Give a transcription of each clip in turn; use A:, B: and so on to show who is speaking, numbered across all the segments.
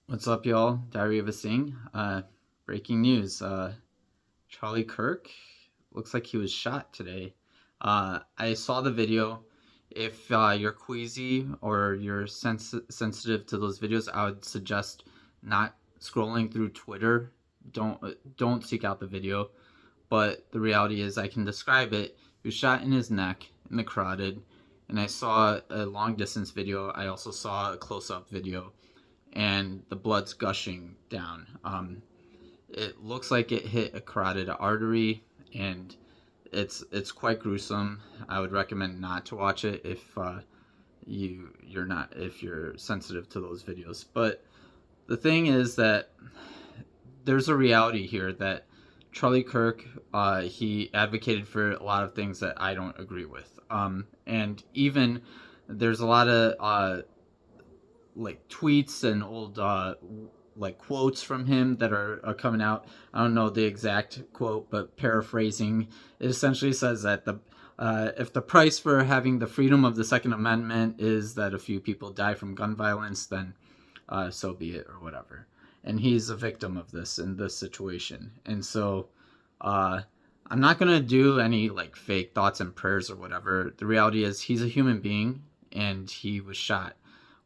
A: What's up, y'all? Diary of a Sing. Breaking news. Charlie Kirk looks like he was shot today. I saw the video. If you're queasy or you're sensitive to those videos, I would suggest not scrolling through Twitter. Don't seek out the video. But the reality is, I can describe it. He was shot in his neck, in the carotid, and I saw a long distance video. I also saw a close up video, and the blood's gushing down. It looks like it hit a carotid artery, and it's quite gruesome. I would recommend not to watch it if you're sensitive to those videos. But the thing is that there's a reality here that Charlie Kirk, he advocated for a lot of things that I don't agree with. And even there's a lot of like tweets and old like quotes from him that are coming out. I don't know the exact quote, but paraphrasing, it essentially says that the if the price for having the freedom of the Second Amendment is that a few people die from gun violence, then so be it, or whatever. And he's a victim of this in this situation. And so uh, I'm not gonna do any like fake thoughts and prayers or whatever. The reality is he's a human being and he was shot.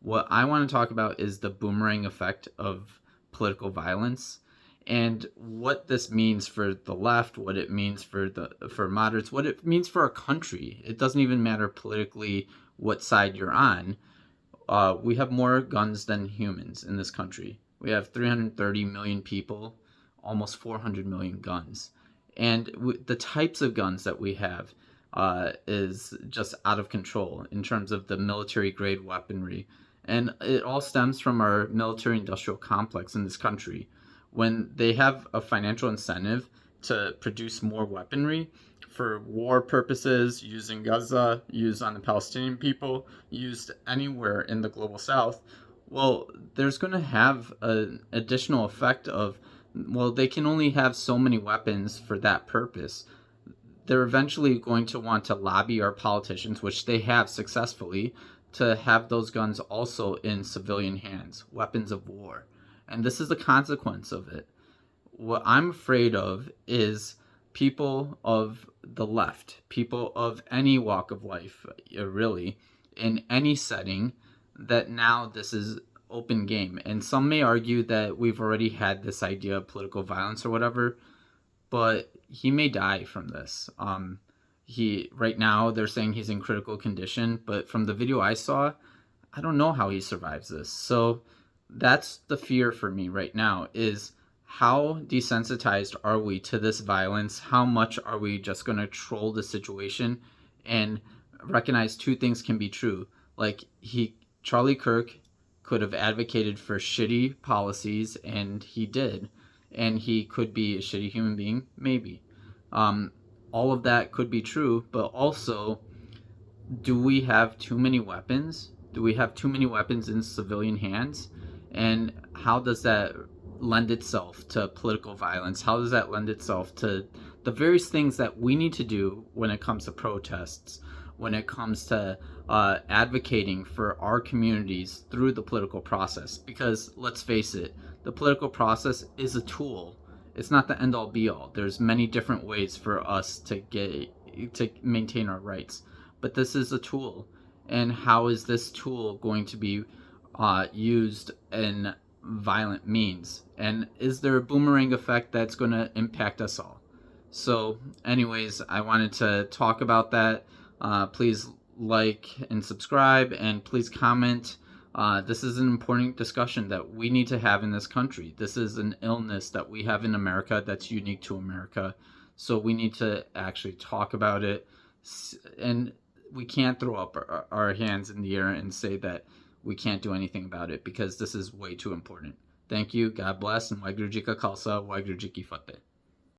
A: What I want to talk about is the boomerang effect of political violence and what this means for the left, what it means for moderates, what it means for our country. It doesn't even matter politically what side you're on. We have more guns than humans in this country. We have 330 million people, almost 400 million guns. And the types of guns that we have is just out of control in terms of the military grade weaponry. And it all stems from our military industrial complex in this country. When they have a financial incentive to produce more weaponry for war purposes, used in Gaza, used on the Palestinian people, used anywhere in the global south, well, there's going to have an additional effect of, well, they can only have so many weapons for that purpose. They're eventually going to want to lobby our politicians, which they have successfully, to have those guns also in civilian hands, weapons of war. And this is the consequence of it. What I'm afraid of is people of the left, people of any walk of life, really, in any setting, that now this is open game. And some may argue that we've already had this idea of political violence or whatever, but he may die from this. He right now they're saying he's in critical condition, but from the video I saw, I don't know how he survives this. So that's the fear for me right now is how desensitized are we to this violence? How much are we just going to troll the situation and recognize two things can be true? Like Charlie Kirk could have advocated for shitty policies and he did. And he could be a shitty human being, maybe. Um, all of that could be true, but also, do we have too many weapons? Do we have too many weapons in civilian hands? And how does that lend itself to political violence? How does that lend itself to the various things that we need to do when it comes to protests, when it comes to advocating for our communities through the political process? Because let's face it, the political process is a tool. It's not the end all be all. There's many different ways for us to maintain our rights, but this is a tool. And how is this tool going to be used in violent means? And is there a boomerang effect that's going to impact us all? So, anyways, I wanted to talk about that. Please like and subscribe, and please comment. This is an important discussion that we need to have in this country. This is an illness that we have in America that's unique to America. So we need to actually talk about it. And we can't throw up our hands in the air and say that we can't do anything about it because this is way too important. Thank you. God bless. And Waheguru Ji Ka Khalsa, Waheguru Ji Ki Fateh.